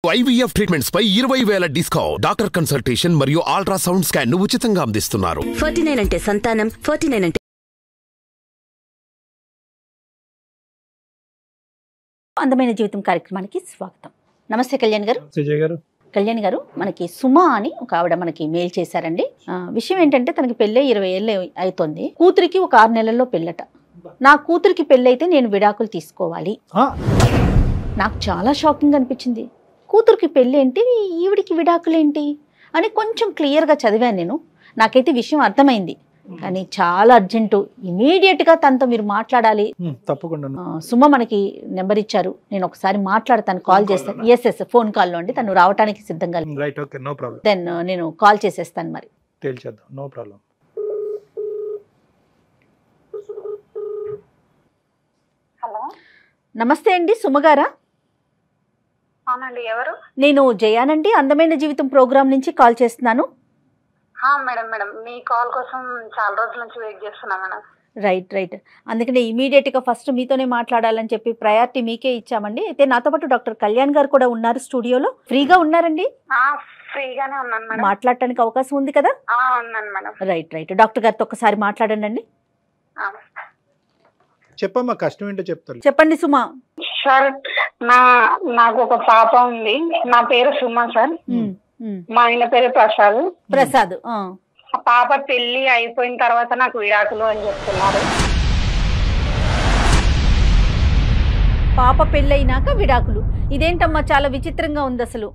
IVF treatments పై 20,000 discount. Doctor consultation మరియు ultrasound scan ను ఉచితంగా అందిస్తున్నారు. 49 అంటే సంతానం, 49 అంటే అందమైన జీవితం కార్యక్రమానికి స్వాగతం. నమస్తే కళ్యాణ్ గారు. విజయ్ గారు. కళ్యాణ్ గారు, మనకి సుమా అని ఒక ఆవిడ మనకి మెయిల్ చేశారండి. విషయం ఏంటంటే తనకి పెళ్ళై 20 ఏళ్ళు అవుతుంది. కూతురికి ఒక 6 నెలల్లో పెళ్ళట. నా కూతురికి పెళ్ళైతే నేను విడాకులు తీసుకోవాలి. నాకు చాలా షాకింగ్ అనిపించింది. కూతురికి పెళ్ళి ఏంటి, ఈవిడికి విడాకులేంటి అని కొంచెం క్లియర్గా చదివాను నేను. నాకైతే విషయం అర్థమైంది, కానీ చాలా అర్జెంటు, ఇమీడియట్గా తనతో మీరు మాట్లాడాలి. తప్పకుండా. సుమ మనకి నెంబర్ ఇచ్చారు, నేను ఒకసారి మాట్లాడతాను, కాల్ చేస్తాను. ఎస్ ఫోన్ కాల్లో అండి, తను రావడానికి సిద్ధంగా. Right, okay, no problem. Then నేను కాల్ చేసేస్తాను. మరి తేల్చేద్దాం, నో ప్రాబ్లం. హలో, నమస్తే అండి, సుమగారా? అవునండి, ఎవరు? నేను జయానండి, అందమైన జీవితం ప్రోగ్రామ్ నుంచి కాల్ చేస్తున్నాను. మేడం మీ కాల్ కోసం చాలా రోజుల నుంచి వెయిట్ చేస్తున్నా మేడం. రైట్, అందుకనే ఇమీడియట్గా ఫస్ట్ మీతోనే మాట్లాడాలని చెప్పి ప్రయారిటీ మీకే ఇచ్చామండి. అయితే నాతో పాటు డాక్టర్ కళ్యాణ్ గారు కూడా ఉన్నారు స్టూడియోలో. ఫ్రీగా ఉన్నారండి? ఫ్రీగానే ఉన్నాను మేడం. మాట్లాడటానికి అవకాశం ఉంది కదా? ఉన్నాను మేడం. రైట్, డాక్టర్ గారితో ఒకసారి మాట్లాడండి. చెప్పమ్మా, కష్టం ఏంటో చెప్తారు. చెప్పండి సుమా. సార్, నాకు ఒక పాప ఉంది. నా పేరు సుమా సార్. మా ఆయన పేరు ప్రసాద్. ఆ పాప పెళ్లి అయిపోయిన తర్వాత నాకు విడాకులు అని చెప్తున్నారు. పాప పెళ్ళైనాక విడాకులు? ఇదేంటమ్మా, చాలా విచిత్రంగా ఉంది అసలు.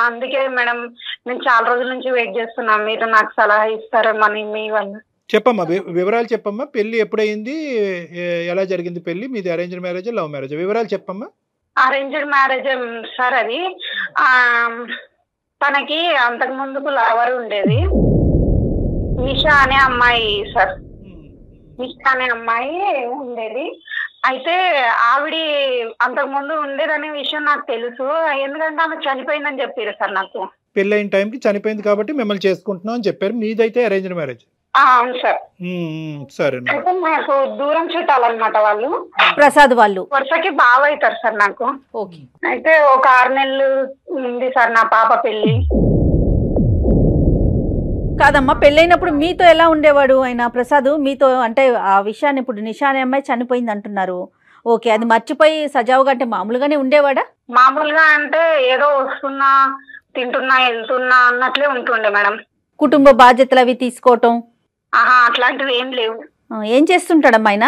అందుకే మేడం నేను చాలా రోజుల నుంచి వెయిట్ చేస్తున్నా, మీరు నాకు సలహా ఇస్తారేమని మీ వల్ల. చెప్పమ్మా, వివరాలు చెప్పమ్మా. పెళ్లి ఎప్పుడైంది, ఎలా జరిగింది పెళ్లి? మీది అరేంజ్డ్ మ్యారేజ్, లవ్ మ్యారేజ్? వివరాలు చెప్పమ్మా. Arranged marriage sir. అది తనకి అంతకు ముందుకు లవర్ ఉండేది, నిషా అనే అమ్మాయి సార్. నిషా అనే అమ్మాయి ఉండేది. అయితే ఆవిడ అంతకు ముందు ఉండేదనే విషయం నాకు తెలుసు, ఎందుకంటే ఆమె చనిపోయిందని చెప్పారు సార్ నాకు. పెళ్ళైన టైంకి చనిపోయింది కాబట్టి మిమ్మల్ని చేసుకుంటున్నాం అని చెప్పారు. మీదైతే అరేంజ్డ్ మ్యారేజ్? అవును సార్. సరే. అయితే నాకు దూరం చుట్టాలన్నమాట వాళ్ళు. ప్రసాద్ వాళ్ళు వరుసకి బాగా అవుతారు సార్ నాకు. ఓకే. అయితే ఒక 6 నెలలు ఉంది సార్ నా పాప పెళ్లి. కాదమ్మా, పెళ్ళైనప్పుడు మీతో ఎలా ఉండేవాడు ఆయన ప్రసాద్? మీతో అంటే ఆ విషయాన్ని, ఇప్పుడు నిషా అనే అమ్మాయి చనిపోయింది అంటున్నారు, ఓకే, అది మర్చిపోయి సజావుగా అంటే మామూలుగానే ఉండేవాడా? మామూలుగా అంటే ఏదో వస్తున్నా తింటున్నా వెళ్తున్నా అన్నట్లే ఉంటుండే మేడం. కుటుంబ బాధ్యతలు అవి తీసుకోవటం అట్లాంటివి ఏం లేవు. ఏం చేస్తుంటాడమ్మా ఆయన?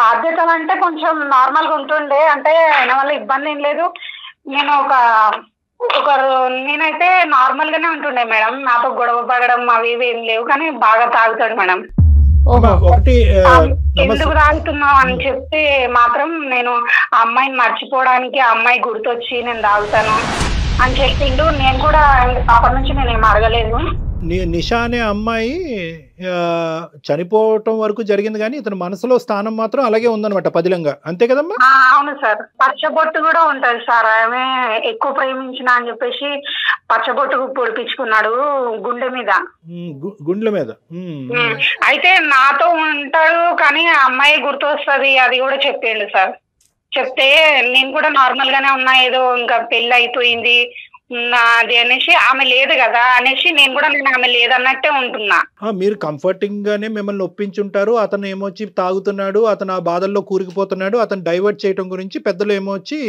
బాధ్యతలు అంటే కొంచెం నార్మల్ గా ఉంటుండే, అంటే ఆయన వల్ల ఇబ్బంది ఏం లేదు. నేను నేనైతే నార్మల్ గానే ఉంటుండే మేడం, నాతో గొడవ పడడం అవి ఇవి ఏం లేవు, కానీ బాగా తాగుతాడు మేడం. ఎందుకు తాగుతున్నావు అని చెప్తే మాత్రం నేను ఆ అమ్మాయిని మర్చిపోవడానికి, ఆ అమ్మాయి గుర్తొచ్చి నేను తాగుతాను అని చెప్పిండు. నేను కూడా అప్పటి నుంచి నేను ఏం అడగలేదు. నిషా అనే అమ్మాయి చనిపోవటం వరకు జరిగింది, కానీ ఇతని మనసులో స్థానం మాత్రం అలాగే ఉందన్నమాట, పదిలంగా. అంతే కదమ్మా? అవును సార్. పచ్చబొట్టు కూడా ఉంటది సార్. ఆమె ఎక్కువ ప్రేమించిన అని చెప్పేసి పచ్చబొట్టు పొడిపించుకున్నాడు గుండె మీద. గుండెల మీద. అయితే నాతో ఉంటాడు, కానీ ఆ అమ్మాయి గుర్తు వస్తుంది అది కూడా చెప్పిండు సార్. చెప్తే నేను కూడా నార్మల్ గానే ఉన్నా, ఏదో ఇంకా పెళ్లి అయిపోయింది అది అనేసి, ఆమె లేదు కదా అనేసి నేను కూడా ఆమె లేదన్నట్టే ఉంటున్నా. మీరు కంఫర్టింగ్ గానే మిమ్మల్ని ఒప్పించుంటారు. అతను ఏమొచ్చి తాగుతున్నాడు, అతను ఆ బాధల్లో కూరుకుపోతున్నాడు, అతను డైవర్ట్ చేయడం గురించి పెద్దలు ఏమొచ్చి,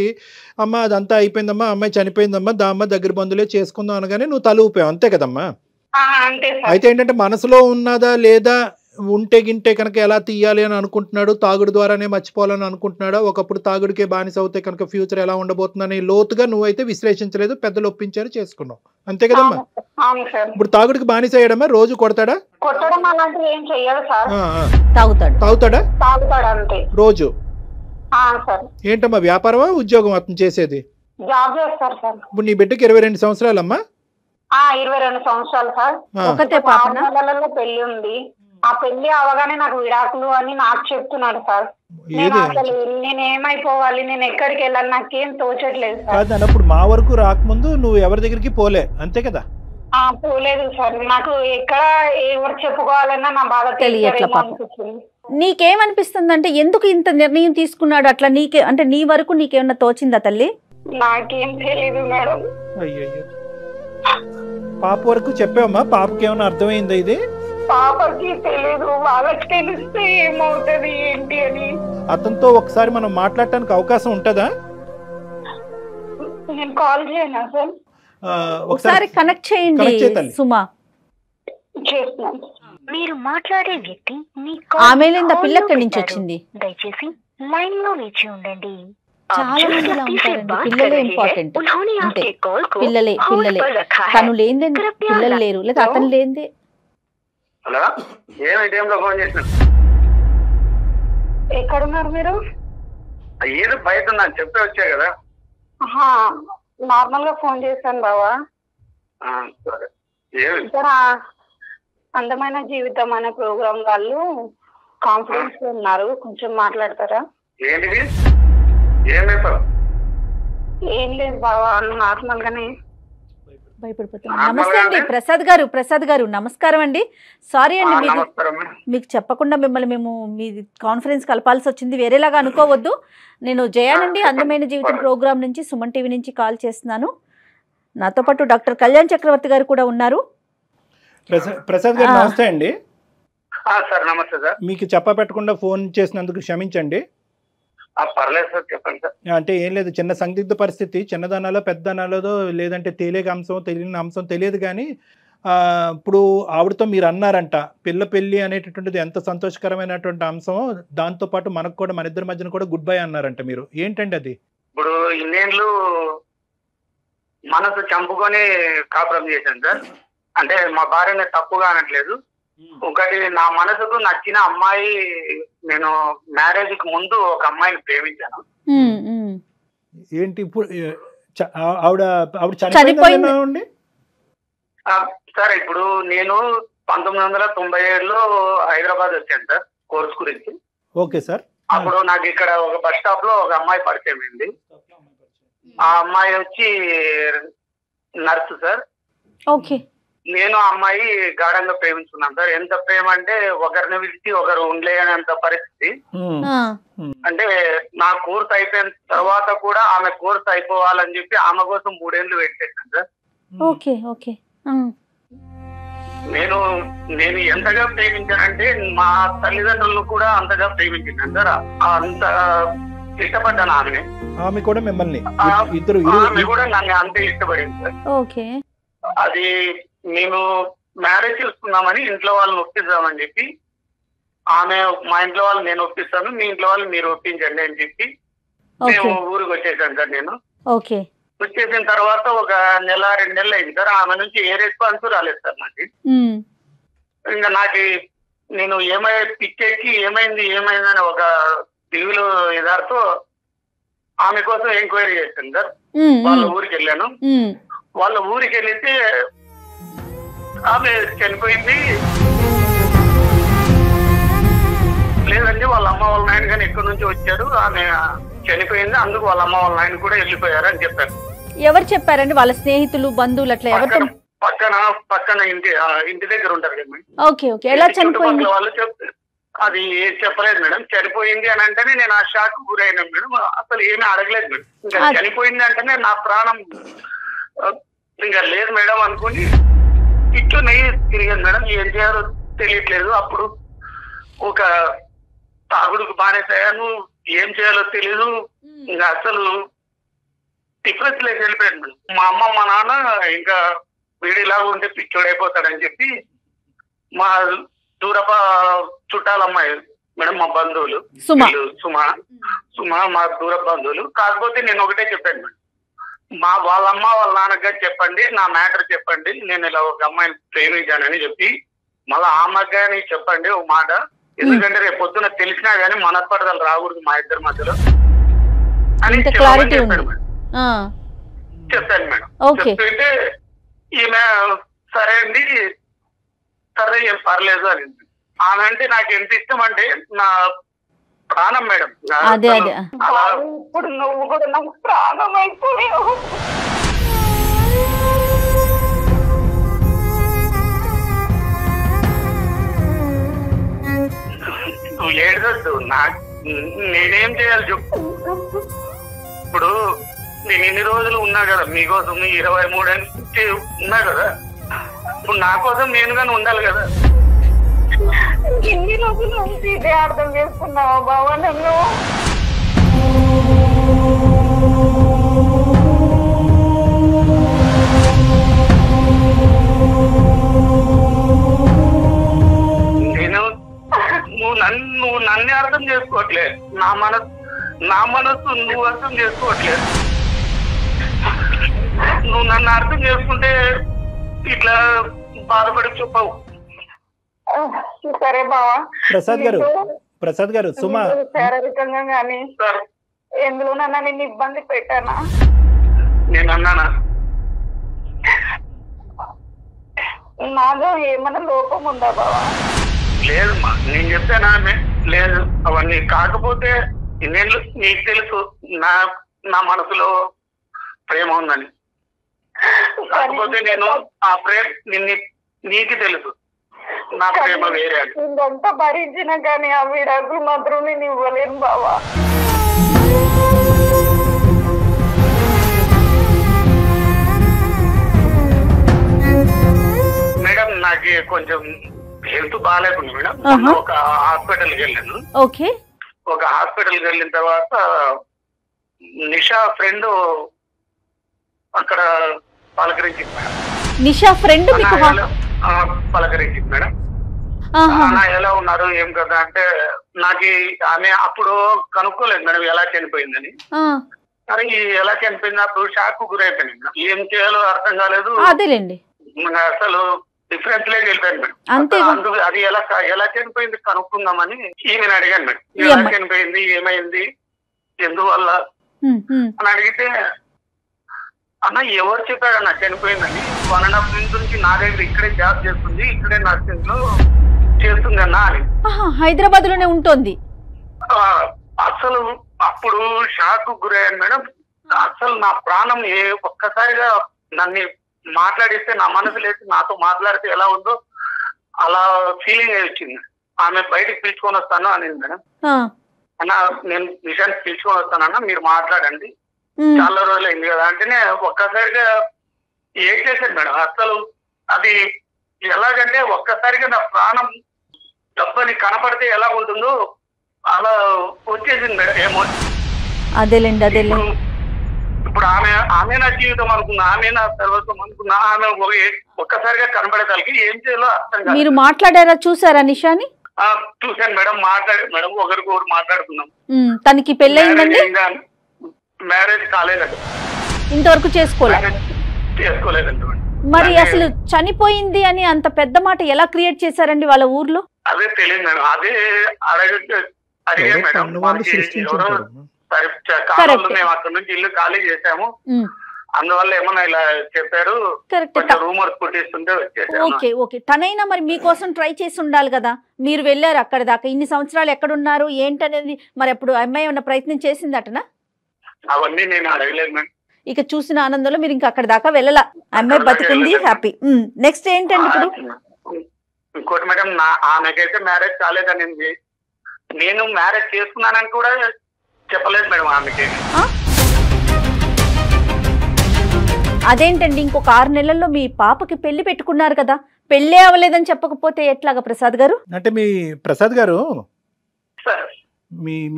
అమ్మ అదంతా అయిపోయిందమ్మా, అమ్మాయి చనిపోయిందమ్మా, దామ్మ దగ్గర బంధువులే చేసుకుందాం అనగానే నువ్వు తల ఊపావు. అంతే కదమ్మా? అంతే సార్. అయితే ఏంటంటే మనసులో ఉన్నదా లేదా, ఉంటే గింటే కనుక ఎలా తీయాలి అని అనుకుంటున్నాడు, తాగుడు ద్వారానే మర్చిపోవాలని అనుకుంటున్నాడు, ఒకప్పుడు తాగుడికే బానిస అవుతే కనుక ఫ్యూచర్ ఎలా ఉండబోతుందని లోతుగా నువ్వైతే విశ్లేషించలేదు, పెద్దలు ఒప్పించారు, చేసుకున్నావు. అంతే కదమ్మా? ఇప్పుడు తాగుడికి బానిస అయ్యాడమ్మా? రోజు కొడతాడా? కొట్టడం అలాంటివి ఏం చెయ్యదు సార్. తాగుతాడా? అంతే. రోజు? సార్. ఏంటమ్మా, వ్యాపారమా ఉద్యోగం అతను చేసేది? జాబ్ చేస్తారు సార్. ఇప్పుడు నీ బిడ్డకి 22 సంవత్సరాలమ్మా? 22 సంవత్సరు సార్. ఒకటే పాప? 6 నెలలలో పెళ్లి ఉంది. ఆ పెళ్లి అవగానే నాకు విడాకులు అని నాకు చెప్తున్నాడు సార్. నేను అసలు నేనేమైపోవాలి, నేను ఎక్కడికి వెళ్ళాలి, నాకేం తోచట్లేదు సార్. అన్నప్పుడు మా వరకు రాకముందు నువ్వు ఎవరి దగ్గరికి పోలే, అంతే కదా? పోలేదు సార్. నాకు ఎక్కడ ఎవరు చెప్పుకోవాలన్నా నా బాధ తెలియట్లేదు. నీకేమనిపిస్తుంది అంటే ఎందుకు ఇంత నిర్ణయం తీసుకున్నాడు అట్లా? నీకే అంటే నీ వరకు నీకేమన్నా తోచిందా తల్లి? నాకేం తెలీదు మేడం. అయ్యయ్యో, పాప వరకు చెప్పావమ్మా? పాపకి ఏమైనా అర్థమైందా ఇది? పాపకి తెలీదు, వాళ్ళకి తెలిస్తే ఏమవుతుంది ఏంటి అని. అతనితో ఒకసారి మనం మాట్లాడటానికి అవకాశం ఉంటుందా? నేను కాల్ చేయనా సార్? ఒకసారి కనెక్ట్ చేయండి సుమా. చేస్తున్నాను. మీరు మాట్లాడే వ్యక్తి ఆమె లేదా పిల్ల ఎక్కడి నుంచి వచ్చింది? దయచేసి లైన్ లో వేచి ఉండండి. చాలా మంది ఇలా ఉంటారండి. పిల్లలే ఇంపార్టెంట్. అంతే, పిల్లలే పిల్లలే. తను లేదే పిల్లలు లేరు, లేదా అతను లేదే. హలో, ఏమి టైంలో ఫోన్ చేసిన? ఎక్కడున్నారు మీరు? ఏదో బయట ఉన్నా చెప్పే వచ్చా కదా. నార్మల్ గా ఫోన్ చేశాను బావా. సరే. ఇక్కడ అందమైన జీవితం అనే ప్రోగ్రామ్ వాళ్ళు కాన్ఫరెన్స్ లో ఉన్నారు, కొంచెం మాట్లాడతారా? ఏంటిది? ఏం చెప్పారు? ఏం లేదు బావా, నార్మల్ గానే. భయపడిపోతున్నా. నమస్తే అండి ప్రసాద్ గారు నమస్కారం అండి. సారీ అండి, మీకు చెప్పకుండా మిమ్మల్ని మేము మీ కాన్ఫరెన్స్ కలపాల్సి వచ్చింది, వేరేలాగా అనుకోవద్దు. నేను జయానండి, అందమైన జీవితం ప్రోగ్రామ్ నుంచి, సుమన్ టీవీ నుంచి కాల్ చేస్తున్నాను. నాతో పాటు డాక్టర్ కళ్యాణ్ చక్రవర్తి గారు కూడా ఉన్నారు. ప్రసాద్ గారు నమస్తే అండి. సార్ నమస్తే సార్. మీకు చెప్పపెట్టకుండా ఫోన్ చేసినందుకు క్షమించండి. పర్లేదు సార్, చెప్పండి సార్. అంటే ఏం లేదు, చిన్న సందిగ్ధ పరిస్థితి, చిన్నదానాలో పెద్దదానాలో లేదంటే తెలియక అంశం తెలియని అంశం తెలియదు. కానీ ఇప్పుడు ఆవిడతో మీరు అన్నారంట పిల్ల పెళ్ళి అనేటటువంటిది ఎంత సంతోషకరమైనటువంటి అంశం, దాంతో పాటు మనకు కూడా మన ఇద్దరి మధ్యన కూడా గుడ్ బై అన్నారంట. మీరు ఏంటండి అది? ఇప్పుడు ఇన్నేళ్ళు మనసు చంపుకొని కాపురం చేశాను సార్. అంటే మా భార్యని తప్పుగా అనట్లేదు. ఒకటి, నా మనసుకు నచ్చిన అమ్మాయి, నేను మ్యారేజ్ కి ముందు ఒక అమ్మాయిని ప్రేమించాను. ఏంటి ఇప్పుడు ఆవిడ చనిపోయింది? సార్ ఇప్పుడు నేను 1997లో హైదరాబాద్ వచ్చాను సార్ కోర్స్ గురించి. Okay sir. అప్పుడు నాకు ఇక్కడ ఒక బస్ స్టాప్ లో ఒక అమ్మాయి పరిచయం అయింది. ఆ అమ్మాయి వచ్చి నర్సు సార్. ఓకే. నేను ఆ అమ్మాయి గాఢంగా ప్రేమించుకున్నాను సార్. ఎంత ప్రేమ అంటే ఒకరిని విడిచి ఒకరు ఉండలేనంత పరిస్థితి. అంటే నా కోర్స్ అయిపోయిన తర్వాత కూడా ఆమె కోర్స్ అయిపోవాలని చెప్పి ఆమె కోసం 3 ఏళ్ళు వెయిట్ చేశాను సార్. Okay okay. నేను ఎంతగా ప్రేమించానంటే మా తల్లిదండ్రులను కూడా అంతగా ప్రేమించాను సార్. అంత ఇష్టపడ్డాను ఆమెని. ఆమె కూడా మిమ్మల్ని, ఆమె కూడా నన్ను అంతే ఇష్టపడింది సార్. ఓకే. అది మేము మ్యారేజ్ చేసుకున్నామని ఇంట్లో వాళ్ళని ఒప్పిద్దామని చెప్పి, ఆమె మా ఇంట్లో వాళ్ళు నేను ఒప్పిస్తాను, మీ ఇంట్లో వాళ్ళు మీరు ఒప్పించండి అని చెప్పి మేము ఊరికి వచ్చేసాను సార్. నేను వచ్చేసిన తర్వాత ఒక 1-2 నెలలు అయింది సార్. ఆమె నుంచి ఏ రెస్పాన్స్ రాలేదు సార్ నాకు. ఇంకా నాకు నేను పిచ్చెక్కి ఏమైందని ఒక టీవీలో ఎదారితో ఆమె కోసం ఎంక్వైరీ చేశాను సార్. వాళ్ళ ఊరికి వెళ్ళాను. వాళ్ళ ఊరికి వెళ్తే ఆమె చనిపోయింది. లేదండి, వాళ్ళ అమ్మ వాళ్ళ నాయన కానీ ఎక్కడి నుంచి వచ్చారు, ఆమె చనిపోయింది, అందుకు వాళ్ళ అమ్మ వాళ్ళ నాయన కూడా వెళ్ళిపోయారు అని చెప్పారు. ఎవరు చెప్పారండి? వాళ్ళ స్నేహితులు, బంధువులు అట్లా ఎవరు? పక్కన ఇంటి దగ్గర ఉంటారు కదా. Okay okay. ఎలా చనిపోయింది? వాళ్ళు అది చెప్పలేదు మేడం. చనిపోయింది అని అంటేనే నేను ఆ షాక్ గురైనా మేడం. అసలు ఏమీ అడగలేదు మేడం. ఇంకా చనిపోయింది అంటేనే నా ప్రాణం ఇంకా లేదు మేడం అనుకుని ఇట్లు నెయ్యి తిరిగాను మేడం. ఏం చేయాలో తెలియట్లేదు. అప్పుడు ఒక తాగుడుకు బానేసాను, ఏం చేయాలో తెలీదు. ఇంకా అసలు డిఫరెన్స్ లేక వెళ్ళిపోయాను మేడం. మా అమ్మ మా నాన్న ఇంకా వీడిలాగా ఉంటే పిచ్చోడు అయిపోతాడని చెప్పి మా దూరప చుట్టాలమ్మాయి మేడం, మా బంధువులు సుమా మా దూర బంధువులు. కాకపోతే నేను ఒకటే చెప్పాను మేడం, వాళ్ళ అమ్మ వాళ్ళ నాన్నగారు చెప్పండి, నా మ్యాటర్ చెప్పండి, నేను ఇలా ఒక అమ్మాయిని ప్రేమించానని చెప్పి మళ్ళీ ఆ అమ్మగాని చెప్పండి ఒక మాట. ఎందుకంటే రేపు పొద్దున తెలిసినా గానీ మనస్పర్ధలు రాకూడదు మా ఇద్దరి మధ్యలో అని చెప్పాను మేడం. చెప్తుంటే ఈమె సరే అండి, సరే ఏం పర్లేదు అని. ఆమె అంటే నాకు ఎంత ఇష్టం అంటే నా ప్రాణం మేడం. ఇప్పుడు నువ్వు కూడా నాకు ప్రాణం అయిపోయావు. నువ్వు ఏడవద్దు, నేనేం చేయాలి చెప్పు. ఇప్పుడు నేను ఇన్ని రోజులు ఉన్నా కదా మీకోసం 23 నుంచి ఉన్నా కదా, ఇప్పుడు నా కోసం నేను కానీ ఉండాలి కదా. ఇన్ని రోజుల నుంచి ఇదే అర్థం చేసుకున్నావా బావా నన్ను? నేను నువ్వు నన్ను అర్థం చేసుకోవట్లేదు, నా మనసు నువ్వు అర్థం చేసుకోవట్లేదు. నువ్వు నన్ను అర్థం చేసుకుంటే ఇట్లా బాధపడి చెప్పవు. సరే బావా. ప్రసాద్ గారు సుమా శారీరకంగా కానీ ఎందులోనన్నా నిన్ను ఇబ్బంది పెట్టానా? నేను అన్నానా? నాలో ఏమైనా లోపం ఉందా బావా? లేదమ్మా, నేను చెప్తానా? లేదు అవన్నీ. కాకపోతే నేను నీకు తెలుసు నా మనసులో ప్రేమ ఉందని. కాకపోతే నేను ఆ ప్రేమ నీకు తెలుసు, నా ప్రేమ వేరే. ఇంకంతా భరించినా కానీ ఆ విడాకులు మాత్రం నేను ఇవ్వలేను బావా. మేడం నాకు కొంచెం హెల్త్ బాగాలేకుండా మేడం, ఒక హాస్పిటల్కి వెళ్ళాను. ఓకే. ఒక హాస్పిటల్కి వెళ్ళిన తర్వాత నిషా ఫ్రెండ్ అక్కడ పలకరించింది మేడం. నిషా ఫ్రెండ్ పలకరించింది మేడం. ఎలా ఉన్నారు ఏం కదా అంటే, నాకు ఆమె అప్పుడు కనుక్కోలేదు మేడం ఎలా చనిపోయిందని. మరి ఎలా చనిపోయింది అప్పుడు షాక్ గురైపోయింది మేడం. ఏం చేయాలో అర్థం కాలేదు. అదేలేండి, అసలు డిఫరెన్స్ లేక వెళ్ళిపోయాను మేడం. అందుకు అది ఎలా చనిపోయింది కనుక్కుందామని ఈమెను అడిగాను మేడం. ఎలా చనిపోయింది, ఏమైంది, ఎందువల్ల అని అడిగితే, అన్న ఎవరు చెప్పాడు అన్న చనిపోయిందని, 1.5 years నుంచి నా దగ్గర ఇక్కడే జాబ్ చేస్తుంది, ఇక్కడే నర్సింగ్ లో చేస్తుంది అన్న అని. హైదరాబాద్ లోనే ఉంటుంది. అసలు అప్పుడు షాక్ గురయ్యాను మేడం. అసలు నా ప్రాణం ఒక్కసారిగా నన్ను మాట్లాడిస్తే, నా మనసు లేచి నాతో మాట్లాడితే ఎలా ఉందో అలా ఫీలింగ్ వచ్చింది. ఆమె బయటకు పిలుచుకొని వస్తాను అనేది మేడం. అన్న నేను నిజానికి పిలుచుకొని వస్తానన్నా, మీరు మాట్లాడండి, చాలా రోజులు అయింది కదా అంటేనే ఒక్కసారిగా ఏం చేశాను మేడం. అసలు అది ఎలాగంటే ఒక్కసారిగా నా ప్రాణం డబ్బని కనపడితే ఎలా ఉంటుందో అలా వచ్చేసింది మేడం ఎమోషన్. అదేలేండి. ఇప్పుడు ఆమె నా జీవితం అనుకున్నా, ఆమె నా సర్వస్వం అనుకున్నా, ఆమె ఒక్కసారిగా కనపడేదానికి ఏం చేయాలో అర్థం కాదు. మీరు మాట్లాడారా, చూసారా నిషాని? చూశాను మేడం, మాట్లాడారు మేడం, ఒకరికొకరు మాట్లాడుకున్నాం. తనకి పెళ్ళయిందండి? మ్యారేజ్ కాలేదండి, ఇంతవరకు చేసుకోలేదండి. మరి అసలు చనిపోయింది అని అంత పెద్ద మాట ఎలా క్రియేట్ చేశారండి వాళ్ళ ఊర్లో? అదే తెలియదు మేడం. అదే అడిగాను మేడం. మేము అక్కడ నుంచి ఇల్లు ఖాళీ చేసాము, అందువల్ల ఏమన్నా ఇలా చెప్పారు, రూమర్స్ పుట్టిస్తుంటే వచ్చేసారు. ఓకే. తనైనా మరి మీకోసం ట్రై చేసి ఉండాలి కదా, మీరు వెళ్ళారు అక్కడ దాకా, ఇన్ని సంవత్సరాలు ఎక్కడున్నారు ఏంటనేది మరి అప్పుడు అమ్మాయి ఏమన్నా ప్రయత్నం చేసిందటనా? అవన్నీ నేను అడగలేదు మేడం. ఇక చూసిన ఆనందంలో మీరు ఇంకా అక్కడ దాకా వెళ్ళలా, అమ్మాయి బతికింది, హ్యాపీ. నెక్స్ట్ ఏంటండి ఇప్పుడు? ఇంకోటి మేడం, ఆమెకైతే మ్యారేజ్ కాలేదనింది, నేను మ్యారేజ్ చేసుకున్నానని కూడా చెప్పలేదు మేడం ఆమెకి. అదేంటండి, ఇంకొక 6 నెలల్లో మీ పాపకి పెళ్లి పెట్టుకున్నారు కదా, పెళ్ళే అవ్వలేదని చెప్పకపోతే ఎట్లాగా ప్రసాద్ గారు? అంటే మీ ప్రసాద్ గారు,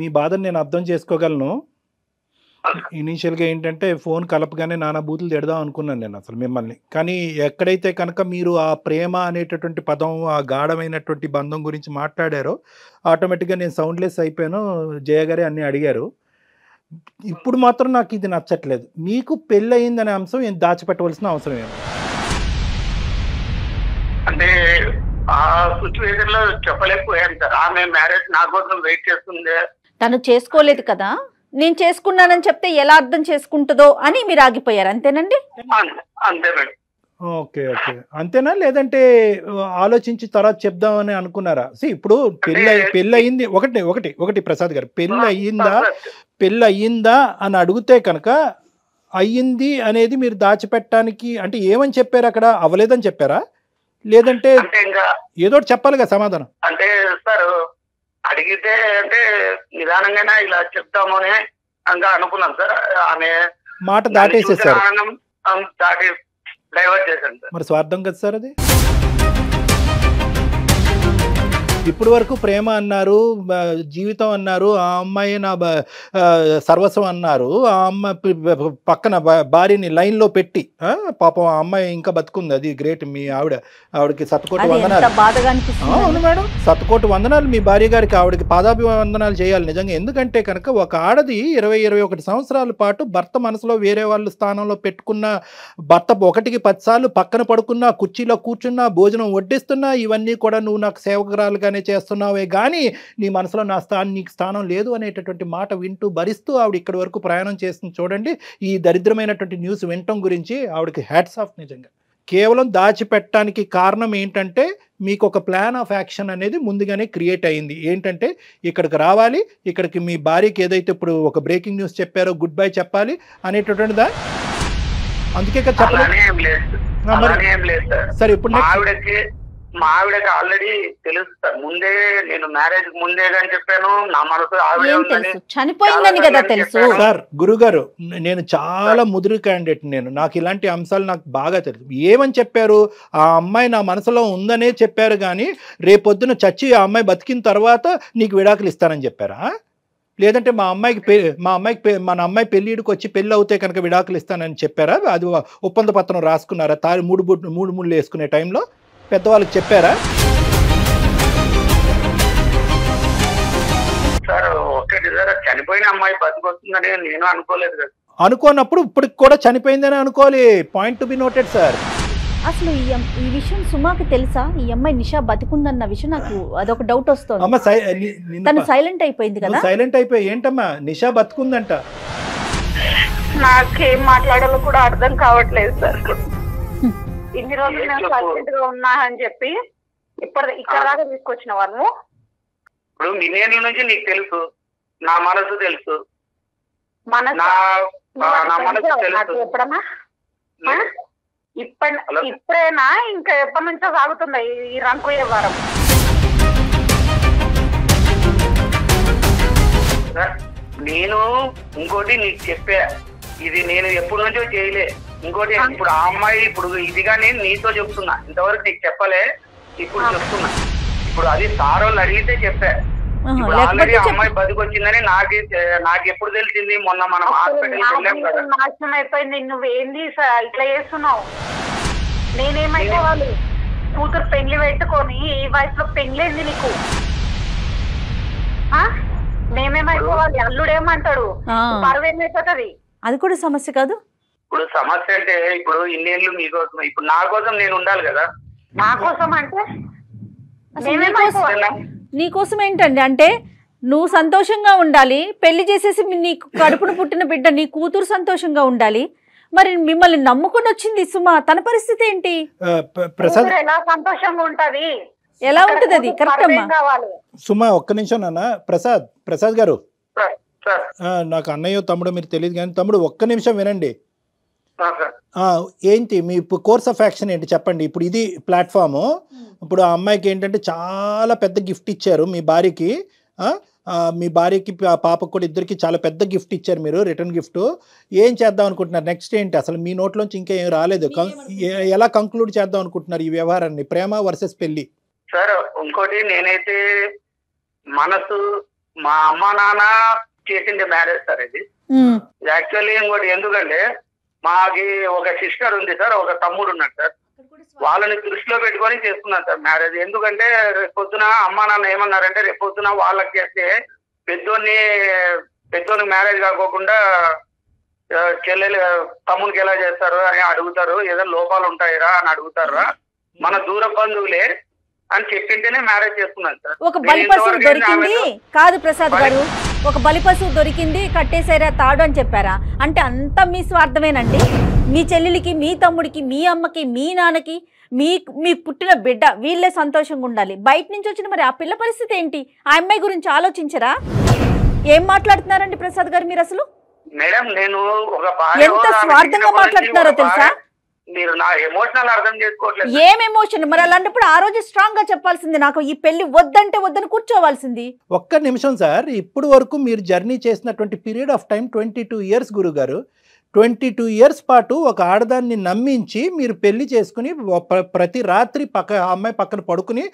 మీ బాధను నేను అర్థం చేసుకోగలను. ఇనీషియల్గా ఏంటంటే ఫోన్ కలపగానే నానా బూతులు తిడదాం అనుకున్నాను నేను అసలు మిమ్మల్ని. కానీ ఎక్కడైతే కనుక మీరు ఆ ప్రేమ అనేటటువంటి పదం, ఆ గాఢమైనటువంటి బంధం గురించి మాట్లాడారో ఆటోమేటిక్గా నేను సౌండ్లెస్ అయిపోయాను. జయ గారే అన్నీ అడిగారు. ఇప్పుడు మాత్రం నాకు ఇది నచ్చట్లేదు. మీకు పెళ్ళి అయిందనే అంశం ఏం దాచిపెట్టవలసిన అవసరం ఏమి? అంటే ఆ సిచ్యువేషన్ లో చెప్పలేకపోయాను సార్. ఆమె మ్యారేజ్ నా కోసం వెయిట్ చేస్తుంది. తను చేసుకోలేదు కదా, నేను చేసుకున్నానని చెప్తే ఎలా అర్థం చేసుకుంటుందో అని మీరు ఆగిపోయారు, అంతేనండి? అంతే మేడం. ఓకే. అంతేనా, లేదంటే ఆలోచించి తర్వాత చెప్దామని అనుకున్నారా? ఇప్పుడు పెళ్ళి అయింది ఒకటి ప్రసాద్ గారు, పెళ్ళి అయ్యిందా అని అడిగితే కనుక అయ్యింది అనేది మీరు దాచిపెట్టడానికి అంటే ఏమని చెప్పారు? అక్కడ అవ్వలేదని చెప్పారా, లేదంటే ఏదో చెప్పాలి కదా సమాధానం? అంటే సార్ అడిగితే అంటే నిదానంగానే ఇలా చెప్తామని ఇంకా అనుకున్నాను సార్. ఆమె మాట దాటేసేసారు. దాటి డైవర్ట్ చేశాను సార్. మరి స్వార్థం కదా సార్ అది. ఇప్పుడు వరకు ప్రేమ అన్నారు, జీవితం అన్నారు, ఆ అమ్మాయి నా సర్వస్వం అన్నారు. ఆ అమ్మాయి పక్కన భార్యని లైన్లో పెట్టి పాపం ఆ అమ్మాయి ఇంకా బతుకుంది. అది గ్రేట్. మీ ఆవిడకి శతకోటి వందనాలు. అవును మేడం, శతకోటి వందనాలు మీ భార్య గారికి. ఆవిడకి పాదాభివందనాలు చేయాలి నిజంగా. ఎందుకంటే కనుక ఒక ఆడది 20-21 సంవత్సరాల పాటు భర్త మనసులో వేరే వాళ్ళ స్థానంలో పెట్టుకున్న భర్త 1-10 సార్లు పక్కన పడుకున్నా, కుర్చీలో కూర్చున్నా, భోజనం వడ్డిస్తున్నా, ఇవన్నీ కూడా నువ్వు నాకు సేవకురాలుగానే చేస్తున్నావే కానీ నీ మనసులో నీకు స్థానం లేదు అనేటటువంటి మాట వింటూ భరిస్తూ ఆవిడ ఇక్కడి వరకు ప్రయాణం చేస్తుంది. చూడండి, ఈ దరిద్రమైనటువంటి న్యూస్ వినటం గురించి ఆవిడకి హ్యాట్స్ ఆఫ్ నిజంగా. కేవలం దాచిపెట్టడానికి కారణం ఏంటంటే మీకు ఒక ప్లాన్ ఆఫ్ యాక్షన్ అనేది ముందుగానే క్రియేట్ అయింది. ఏంటంటే ఇక్కడికి రావాలి, ఇక్కడికి మీ భార్యకి ఏదైతే ఇప్పుడు ఒక బ్రేకింగ్ న్యూస్ చెప్పారో గుడ్ బై చెప్పాలి అనేటటువంటిదా. అందుకే సరే ఇప్పుడు మా ఆవిడకి ఆల్రెడీ తెలుసు సార్. ముందే నేను మ్యారేజ్ ముందే అని చెప్పాను. నా మనసు ఆవిడ చనిపోయిందని కదా తెలుసు సార్. గురుగారు, నేను చాలా ముదురు క్యాండిడేట్. నాకు ఇలాంటి అంశాలు నాకు బాగా తెలుసు. ఏమని చెప్పారు? ఆ అమ్మాయి నా మనసులో ఉందనే చెప్పారు కానీ రేపొద్దున చచ్చి ఆ అమ్మాయి బతికిన తర్వాత నీకు విడాకులు ఇస్తానని చెప్పారా? లేదంటే మన అమ్మాయి పెళ్ళిడికి వచ్చి పెళ్ళి అవుతే కనుక విడాకులు ఇస్తానని చెప్పారా? అది ఒప్పంద పత్రం రాసుకున్నారా? మూడు ముళ్ళు వేసుకునే టైంలో పెద్దవాళ్ళకి చెప్పారా? సార్ ఒకటి సార్, చనిపోయిన అమ్మాయి బతికొస్తుందని నేను అనుకోలేదు కదా. అనుకోనప్పుడు ఇప్పటికి కూడా చనిపోయిందని అనుకోవాలి. Point to be noted sir. అసలు ఈ విషయం సుమాకి తెలుసా? ఈ అమ్మాయి నిషా బతికుందన్న విషయం నాకు అదొక డౌట్ వస్తుంది. అమ్మ తను సైలెంట్ అయిపోయింది కదా. సైలెంట్ అయిపోయి ఏంటమ్మా నిషా బతుకుందంట. నాకేం మాట్లాడాలో కూడా అర్థం కావట్లేదు సార్. ఇన్ని రోజులు నేను సైలెంట్ గా ఉన్నా అని చెప్పి ఇక్కడ దాకా తీసుకొచ్చిన వాళ్ళు. ఇప్పుడు మిలియన్ల నుంచి నీకు తెలుసు, నా మనసు తెలుసు, ఎప్పుడన్నా ఇప్పుడైనా ఇంకా ఎప్పటి నుంచో సాగుతుందా ఈ రంకు వ్యవహారం? నేను ఇంకోటి నీకు చెప్పా, ఇది నేను ఎప్పటి నుంచో చేయలే. ఇంకోటి ఇప్పుడు ఆ అమ్మాయి ఇప్పుడు ఇదిగా నేను నీతో చెప్తున్నా, ఇంతవరకు నీకు చెప్పలే, ఇప్పుడు చెప్తున్నా. ఇప్పుడు అది సారోళ్ళు అడిగితే చెప్పా. ఇప్పుడు ఆల్రెడీ అమ్మాయి బతికొచ్చిందని నాకు ఎప్పుడు తెలిసింది? మొన్న మనం హాస్పిటల్ నాశనం అయిపోయింది. నువ్వేంది ఇట్లా చేస్తున్నావు? నేనేమైపోవాలి? కూతురు పెళ్లి పెట్టుకొని ఈ వయసులో పెళ్లింది నీకు. మేమేమైపోవాలి? అల్లుడేమంటాడు? పరువు ఏమైపోతుంది? అది కూడా సమస్య కాదు. ఇప్పుడు సమస్య అంటే ఇప్పుడు ఇన్నేళ్ళు మీకోసం, ఇప్పుడు నా కోసం నేను ఉండాలి కదా. నా కోసం అంటే నీకోసం ఏంటండి? అంటే నువ్వు సంతోషంగా ఉండాలి, పెళ్లి చేసేసి నీకు కడుపును పుట్టిన బిడ్డ నీ కూతురు సంతోషంగా ఉండాలి. మరి మిమ్మల్ని నమ్ముకుని వచ్చింది సుమా, తన పరిస్థితి ఏంటి? ఎలా సంతోషంగా ఉంటది? ఎలా ఉంటది అది? కరెక్ట్ అమ్మా. సుమా ఒక్క నిమిషం నాన్న. ప్రసాద్ గారు, నాకు అన్నయ్య తమ్ముడు మీరు తెలియదు కానీ తమ్ముడు ఒక్క నిమిషం వినండి. ఏంటి మీ కోర్స్ ఆఫ్ యాక్షన్ ఏంటి చెప్పండి. ఇప్పుడు ఇది ప్లాట్ఫాము. ఇప్పుడు ఆ అమ్మాయికి ఏంటంటే చాలా పెద్ద గిఫ్ట్ ఇచ్చారు మీ భార్యకి. మీ భార్యకి పాపకు కూడా ఇద్దరికి చాలా పెద్ద గిఫ్ట్ ఇచ్చారు మీరు, రిటర్న్ గిఫ్ట్. ఏం చేద్దాం అనుకుంటున్నారు? నెక్స్ట్ ఏంటి? అసలు మీ నోట్లోంచి ఇంకా ఏం రాలేదు. ఎలా కంక్లూడ్ చేద్దాం అనుకుంటున్నారు ఈ వ్యవహారాన్ని? ప్రేమ వర్సెస్ పెళ్లి. సార్ ఇంకోటి, నేనైతే మనసు మా అమ్మ నాన్న చేసింది మ్యారేజ్ సార్ ఇది. యాక్చువల్లీ ఇంకోటి ఎందుకంటే మాకి ఒక సిస్టర్ ఉంది సార్, ఒక తమ్ముడు ఉన్నాడు సార్. వాళ్ళని దృష్టిలో పెట్టుకొని చేసుకున్నాను సార్ మ్యారేజ్. ఎందుకంటే రేపొద్దున అమ్మా నాన్న ఏమన్నారంటే రేపొద్దున వాళ్ళకి చేస్తే పెద్దోని మ్యారేజ్ కాకోకుండా చెల్లెలు తమ్మునికి ఎలా చేస్తారు అని అడుగుతారు, ఏదైనా లోపాలు ఉంటాయిరా అని అడుగుతారా, మన దూర బంధువులే అని చెప్పింటేనే మ్యారేజ్ చేసుకున్నాను సార్. ఒక బలిపశువు దొరికింది కాదు ప్రసాద్ గారు, ఒక బలిపశువు దొరికింది కట్టేసారా తాడు అని చెప్పారా? అంటే అంతా మీ స్వార్థమేనండి. మీ చెల్లెలికి, మీ తమ్ముడికి, మీ అమ్మకి, మీ నాన్నకి, మీ పుట్టిన బిడ్డ వీళ్ళే సంతోషంగా ఉండాలి. బయట నుంచి వచ్చిన మరి ఆ పిల్ల పరిస్థితి ఏంటి? ఆ అమ్మాయి గురించి ఆలోచించరా? ఏం మాట్లాడుతున్నారండి ప్రసాద్ గారు మీరు? అసలు మేడం నేను ఎంత స్వార్థంగా మాట్లాడుతున్నారో తెలుసా? మీరు నా ఎమోషనల్ అర్థం చేసుకోవట్లేదు. ఏం ఎమోషన్? మరి అలాంటప్పుడు ఆ రోజు స్ట్రాంగ్ గా చెప్పాల్సింది, నాకు ఈ పెళ్లి వద్దంటే వద్దని కూర్చోవాల్సింది. ఒక్క నిమిషం సార్. ఇప్పుడు వరకు మీరు జర్నీ చేసినటువంటి పీరియడ్ ఆఫ్ టైం 22 years గురుగారు. 22 years పాటు ఒక ఆడదాన్ని నమ్మించి మీరు పెళ్లి చేసుకుని ప్రతి రాత్రి అమ్మాయి పక్కన పడుకుని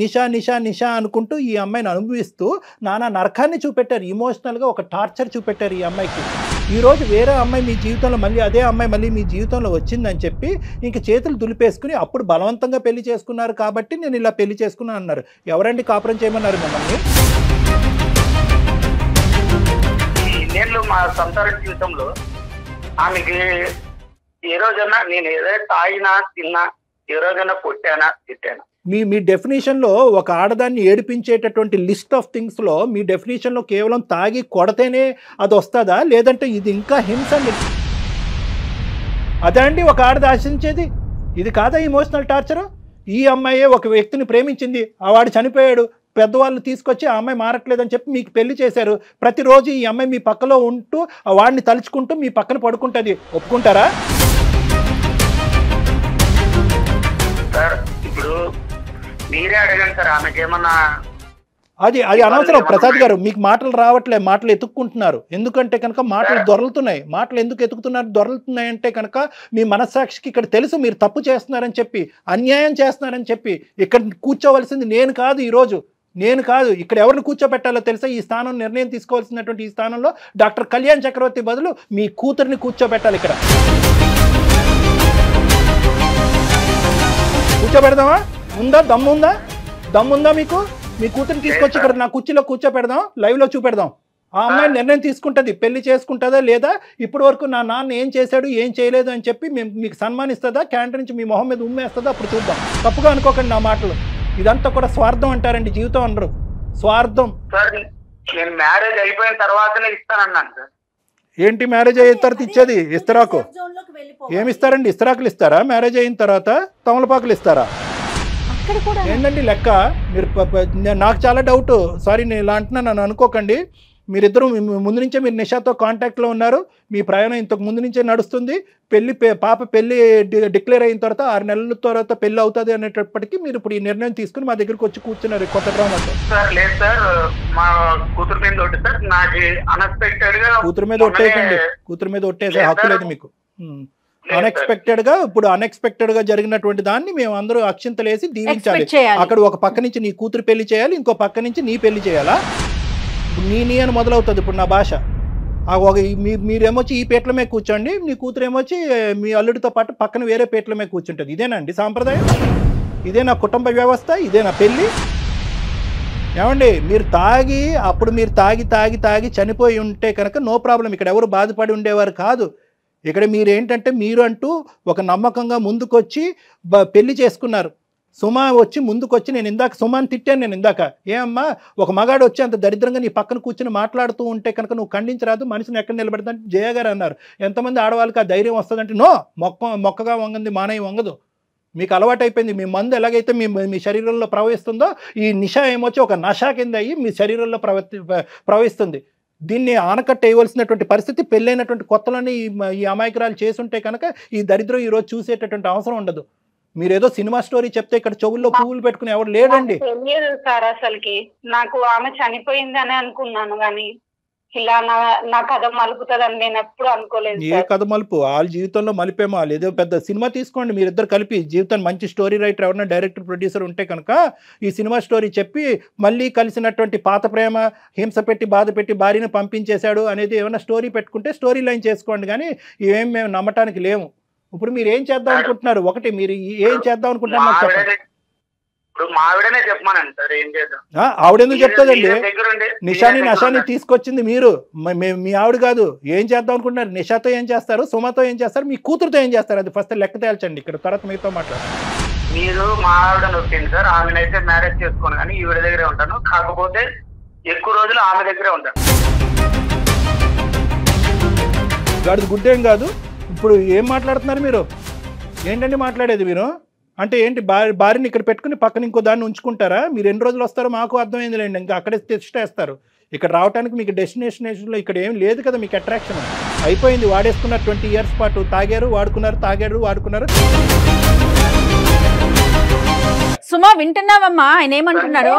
నిషా నిషా నిషా అనుకుంటూ ఈ అమ్మాయిని అనుభవిస్తూ నానా నరకాన్ని చూపెట్టారు. ఇమోషనల్గా ఒక టార్చర్ చూపెట్టారు ఈ అమ్మాయికి. ఈరోజు వేరే అమ్మాయి మీ జీవితంలో మళ్ళీ అదే అమ్మాయి మళ్ళీ మీ జీవితంలో వచ్చిందని చెప్పి ఇంక చేతులు దులిపేసుకుని అప్పుడు బలవంతంగా పెళ్లి చేసుకున్నారు కాబట్టి నేను ఇలా పెళ్లి చేసుకున్నాను అన్నారు. ఎవరండి కాపురం చేయమన్నారు మిమ్మల్ని? నేను మా సంసార జీవితంలో ఆమెకి ఏ రోజైనా నేను ఏదైనా తాగినా తిన్నా ఏ రోజైనా కొట్టానా తిట్టానా? మీ డెఫినేషన్లో ఒక ఆడదాన్ని ఏడిపించేటటువంటి లిస్ట్ ఆఫ్ థింగ్స్లో మీ డెఫినేషన్లో కేవలం తాగి కొడితేనే అది వస్తుందా, లేదంటే ఇది ఇంకా హింస అండి? అదే అండి ఒక ఆడది ఆశించేది? ఇది కాదా ఇమోషనల్ టార్చర్? ఈ అమ్మాయే ఒక వ్యక్తిని ప్రేమించింది, ఆ వాడు చనిపోయాడు, పెద్దవాళ్ళు తీసుకొచ్చి ఆ అమ్మాయి మారట్లేదని చెప్పి మీకు పెళ్లి చేశారు. ప్రతిరోజు ఈ అమ్మాయి మీ పక్కలో ఉంటూ వాడిని తలుచుకుంటూ మీ పక్కన పడుకుంటుంది. ఒప్పుకుంటారా? సార్ ఇప్పుడు మీరే అడగండి సార్, ఆమెకేమన్నా అది అనవసరం ప్రసాద్ గారు. మీకు మాటలు రావట్లే, మాటలు ఎత్తుక్కుంటున్నారు. ఎందుకంటే కనుక మాటలు దొరలుతున్నాయి. మాటలు ఎందుకు ఎత్తుకుతున్నారు, దొరలుతున్నాయి అంటే కనుక మీ మనస్సాక్షికి ఇక్కడ తెలుసు మీరు తప్పు చేస్తున్నారని చెప్పి, అన్యాయం చేస్తున్నారని చెప్పి. ఇక్కడ కూర్చోవలసింది నేను కాదు, ఈరోజు నేను కాదు. ఇక్కడ ఎవరిని కూర్చోబెట్టాలో తెలుసా? ఈ స్థానం నిర్ణయం తీసుకోవాల్సినటువంటి ఈ స్థానంలో డాక్టర్ కళ్యాణ్ చక్రవర్తి బదులు మీ కూతురిని కూర్చోబెట్టాలి. ఇక్కడ కూర్చోబెడదామా? ఉందా దమ్ముందా? దమ్ముందా మీకు? మీ కూతురిని తీసుకొచ్చి ఇక్కడ నా కుర్చీలో కూర్చోబెడదాం, లైవ్లో చూపెడదాం. ఆ అమ్మాయి నిర్ణయం తీసుకుంటుంది, పెళ్లి చేసుకుంటుందా లేదా, ఇప్పటి వరకు నా నాన్న ఏం చేశాడు ఏం చేయలేదు అని చెప్పి మీకు సన్మానిస్తుందా, క్యాంటీన్ నుంచి మీ మొహం మీద ఉమ్మేస్తుందా, అప్పుడు చూద్దాం. తప్పుగా అనుకోకండి నా మాటలు. ఇదంతా కూడా స్వార్థం అంటారండి, జీవితం అనరు, స్వార్థం. సార్ నేను మ్యారేజ్ అయిపోయిన తర్వాతనే ఇస్తానన్నాను సార్. ఏంటి మ్యారేజ్ అయిన తర్వాత ఇచ్చేది? ఇస్తరాకు ఏమి ఇస్తారండి? ఇస్తరాకులు ఇస్తారా మ్యారేజ్ అయిన తర్వాత? తమలపాకులు ఇస్తారా? ఏంటండి లెక్క? మీరు నాకు చాలా డౌట్. సారీ నేను ఇలా అంటున్నా, నన్ను అనుకోకండి. మీరిద్దరూ ముందు నుంచే మీరు నిషాతో కాంటాక్ట్లో ఉన్నారు. మీ ప్రయాణం ఇంతకు ముందు నుంచే నడుస్తుంది. పాప పెళ్లి డిక్లేర్ అయిన తర్వాత 6 నెలల తర్వాత పెళ్లి అవుతుంది అనేటప్పటికీ మీరు ఇప్పుడు ఈ నిర్ణయం తీసుకుని మా దగ్గరికి వచ్చి కూర్చున్నారు కొత్త డ్రామాతో. సార్ లేదు సార్, మా కూతురు మీద ఒట్టు సార్. నాకు అన్ఎక్స్పెక్టెడ్ గా కూతురు మీద ఒట్టేయకండి. కూతురు మీద ఒట్టేసే హక్కు లేదు మీకు. అన్ఎక్స్పెక్టెడ్ గా ఇప్పుడు అన్ఎక్స్పెక్టెడ్ గా జరిగినటువంటి దాన్ని మేము అందరూ అక్షింతలేసి దీవించాలి. అక్కడ ఒక పక్క నుంచి నీ కూతురు పెళ్లి చేయాలి, ఇంకో పక్క నుంచి నీ పెళ్లి చేయాలా? నీ అని మొదలవుతుంది ఇప్పుడు నా భాష. మీరేమొచ్చి ఈ పీటల మీద కూర్చోండి, నీ కూతురు ఏమొచ్చి మీ అల్లుడితో పాటు పక్కన వేరే పీటల మీద కూర్చుంటుంది. ఇదేనండి సాంప్రదాయం? ఇదే నా కుటుంబ వ్యవస్థ? ఇదే నా పెళ్ళి? ఏమండి మీరు తాగి అప్పుడు మీరు తాగి చనిపోయి ఉంటే కనుక నో ప్రాబ్లం, ఇక్కడ ఎవరు బాధపడి ఉండేవారు కాదు. ఇక్కడ మీరేంటంటే మీరు అంటూ ఒక నమ్మకంగా ముందుకొచ్చి పెళ్లి చేసుకున్నారు. సుమా వచ్చి ముందుకొచ్చి, నేను ఇందాక సుమాని తిట్టాను. నేను ఇందాక ఏమమ్మా ఒక మగాడు వచ్చి అంత దరిద్రంగా నీ పక్కన కూర్చొని మాట్లాడుతూ ఉంటే కనుక నువ్వు ఖండించరాదు, మనిషిని ఎక్కడ నిలబెడతాంటే జయ గారు అన్నారు. ఎంతమంది ఆడవాళ్ళకి ఆ ధైర్యం వస్తుందంటే నో, మొక్కగా వంగంది మానయ్య వంగదు. మీకు అలవాటైపోయింది. మీ మందు ఎలాగైతే మీ శరీరంలో ప్రవహిస్తుందో ఈ నిషా ఏమొచ్చి ఒక నషా కింద అయ్యి మీ శరీరంలో ప్రవహిస్తుంది. దీన్ని ఆనకట్ట వేయవలసినటువంటి పరిస్థితి పెళ్ళైనటువంటి కొత్తలోనే ఈ అమాయకురాలు చేసుంటే కనుక ఈ దరిద్రం ఈరోజు చూసేటటువంటి అవసరం ఉండదు. మీరేదో సినిమా స్టోరీ చెప్తే ఇక్కడ చెవుల్లో పువ్వులు పెట్టుకుని ఎవరు లేడండి. తెలియదు సార్, అసలుకి నాకు ఆమె చనిపోయింది అని అనుకున్నాను, కానీ ఇలా నా కథ మలుపుతుందని నేను ఎప్పుడు అనుకోలేదు. ఏ కథ మలుపు? వాళ్ళ జీవితంలో మలిపేమో. వాళ్ళు ఏదో పెద్ద సినిమా తీసుకోండి మీరిద్దరు కలిపి జీవితాన్ని. మంచి స్టోరీ రైటర్ ఎవరైనా డైరెక్టర్ ప్రొడ్యూసర్ ఉంటే కనుక ఈ సినిమా స్టోరీ చెప్పి మళ్ళీ కలిసినటువంటి పాత ప్రేమ హింస పెట్టి బాధ పెట్టి భార్యను పంపించేశాడు అనేది ఏమైనా స్టోరీ పెట్టుకుంటే స్టోరీ లైన్ చేసుకోండి. కానీ ఇవేం మేము నమ్మటానికి లేము. ఇప్పుడు మీరు ఏం చేద్దాం అనుకుంటున్నారు? ఒకటి మీరు ఏం చేద్దాం అనుకుంటున్నారు? ఆవిడనే చెప్పమానండి సార్, ఏం చేద్దాం? ఆవిడెందుకు చెప్తుందండి? నిషాని నషాని తీసుకొచ్చింది మీరు, మీ ఆవిడ కాదు. ఏం చేద్దాం అనుకుంటున్నారు? నిషాతో ఏం చేస్తారు, సుమతో ఏం చేస్తారు, మీ కూతురుతో ఏం చేస్తారు? అది ఫస్ట్ లెక్క తేల్చండి. ఇక్కడ తర్వాత మీతో మాట్లాడారు. మీరు మా ఆవిడని వచ్చింది సార్, ఆమెనైతే మ్యారేజ్ చేసుకోను కానీ ఈవిడ దగ్గరే ఉంటాను. కాకపోతే ఎక్కువ రోజులు ఆమె దగ్గరే ఉంటాను. గాడిది గుడ్డేం కాదు. ఇప్పుడు ఏం మాట్లాడుతున్నారు మీరు? ఏంటండి మాట్లాడేది మీరు? అంటే ఏంటి భార్యని ఇక్కడ పెట్టుకుని పక్కన ఇంకో దాన్ని ఉంచుకుంటారా? మీరు ఎన్ని రోజులు వస్తారో మాకు అర్థమైందిలేండి. ఇంకా అక్కడే తెచ్చేస్తారు. ఇక్కడ రావడానికి మీకు డెస్టినేషన్లో ఇక్కడ ఏం లేదు కదా మీకు అట్రాక్షన్. అయిపోయింది, వాడేసుకున్నారు. 20 years పాటు తాగారు, వాడుకున్నారు, వాడుకున్నారు. సుమా వింటున్నావమ్మా ఆయన ఏమంటున్నారు?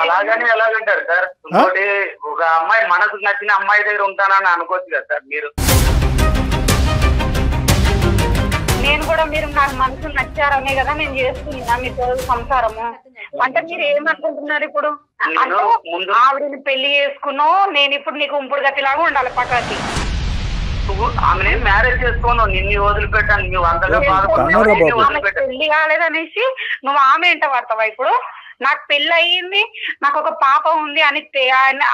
అలాగని ఎలాగంటారు సార్? ఇంకోటి ఒక అమ్మాయి మనకు నచ్చిన అమ్మాయి దగ్గర ఉంటానని అనుకోవచ్చు కదా సార్ మీరు? నేను కూడా మీరు నాకు మనసు నచ్చారనే కదా నేను చేస్తున్నా మీతో సంసారము. అంటే మీరు ఏమనుకుంటున్నారు ఇప్పుడు? అంటే ఆవిడని పెళ్లి చేసుకున్నావు, నేను ఇప్పుడు నీకు ఉంపుడు గతిలాగా ఉండాలి పక్కకి. నువ్వు ఆమె మ్యారేజ్ చేసుకోను, నిన్ను వదిలిపెట్టాను. నువ్వు అంతగా పెళ్లి కాలేదనేసి నువ్వు ఆమె ఎంట పడతావా? ఇప్పుడు నాకు పెళ్లి అయ్యింది, నాకు ఒక పాప ఉంది అని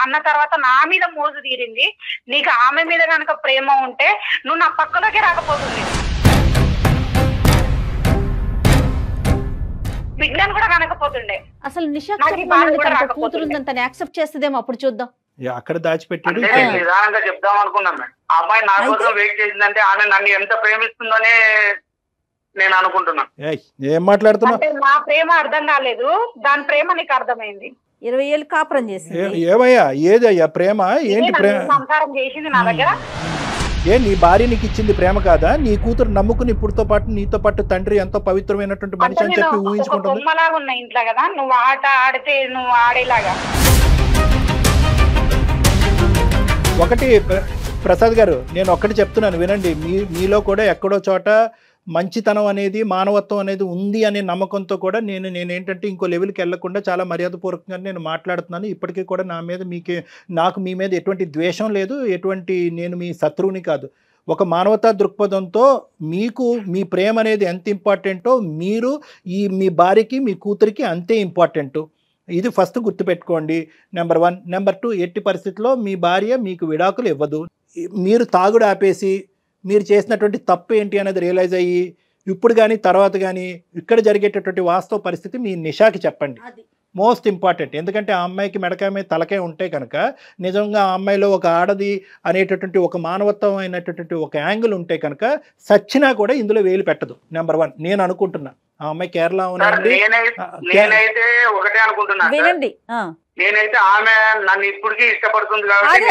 అన్న తర్వాత నా మీద మోజు తీరింది. నీకు ఆమె మీద కనుక ప్రేమ ఉంటే నువ్వు నా పక్కలోకి రాకపోతుంది. బిడ్డను కూడా కనకపోతుండే. అసలు నిషా కూతురుందని యాక్సెప్ట్ చేస్తుందేమో, అప్పుడు చూద్దాం. అక్కడ దాచిపెట్టాడు. నిదానంగా చెప్దాం అనుకున్నాం మేడం. ఆ అమ్మాయి నా కోసం వెయిట్ చేసిందంటే ఆమె నన్ను ఎంత ప్రేమిస్తుందోనే నేను అనుకుంటున్నా. ఏం మాట్లాడుతున్నా? నా ప్రేమ అర్థం కాలేదు, దాని ప్రేమ నీకు అర్థమైంది. 20 ఏళ్ళు కాపురం చేసింది. ఏమయ్యా ఏదయ్యా ప్రేమ? ఏంటి ప్రేమ? సంసారం చేసింది నా దగ్గర. నీ భార్య నీకు ఇచ్చింది ప్రేమ కాదా? నీ కూతురు నమ్ముకుని ఇప్పుడుతో పాటు నీతో పాటు తండ్రి ఎంతో పవిత్రమైనటువంటి మనిషి అని చెప్పి ఊహించుకుంటుంది. బొమ్మలాగా ఉన్న ఇంట్లో కదా, నువ్వు ఆట ఆడితే నువ్వు ఆడేలాగా. ఒకటి ప్రసాద్ గారు, నేను ఒక్కటి చెప్తున్నాను వినండి. మీలో కూడా ఎక్కడో చోట మంచితనం అనేది, మానవత్వం అనేది ఉంది అనే నమ్మకంతో కూడా నేనేంటంటే ఇంకో లెవెల్కి వెళ్లకుండా చాలా మర్యాదపూర్వకంగా నేను మాట్లాడుతున్నాను. ఇప్పటికీ కూడా నాకు మీ మీద ఎటువంటి ద్వేషం లేదు, నేను మీ శత్రువుని కాదు. ఒక మానవతా దృక్పథంతో మీకు మీ ప్రేమ అనేది ఎంత ఇంపార్టెంటో మీరు మీ భార్యకి మీ కూతురికి అంతే ఇంపార్టెంట్. ఇది ఫస్ట్ గుర్తుపెట్టుకోండి. నెంబర్ 1. నెంబర్ 2, ఎట్టి పరిస్థితుల్లో మీ భార్య మీకు విడాకులు ఇవ్వదు. మీరు తాగుడు ఆపేసి మీరు చేసినటువంటి తప్పు ఏంటి అనేది రియలైజ్ అయ్యి ఇప్పుడు కానీ తర్వాత కానీ ఇక్కడ జరిగేటటువంటి వాస్తవ పరిస్థితి మీ నిషాకి చెప్పండి. Most important. ఎందుకంటే ఆ అమ్మాయికి మెడకాయ మీద తలకే ఉంటే కనుక నిజంగా ఆ అమ్మాయిలో ఒక ఆడది అనేటటువంటి ఒక మానవత్వం అయినటువంటి ఒక యాంగిల్ ఉంటే కనుక సచ్చినా కూడా ఇందులో వేలు పెట్టదు. నెంబర్ 1 నేను అనుకుంటున్నా. ఆ అమ్మాయి కేరళ ఉందండి. నేనైతే ఒకటే అనుకుంటున్నా, నేనైతే ఆమె నన్ను ఇప్పటికీ ఇష్టపడుతుంది కాబట్టి.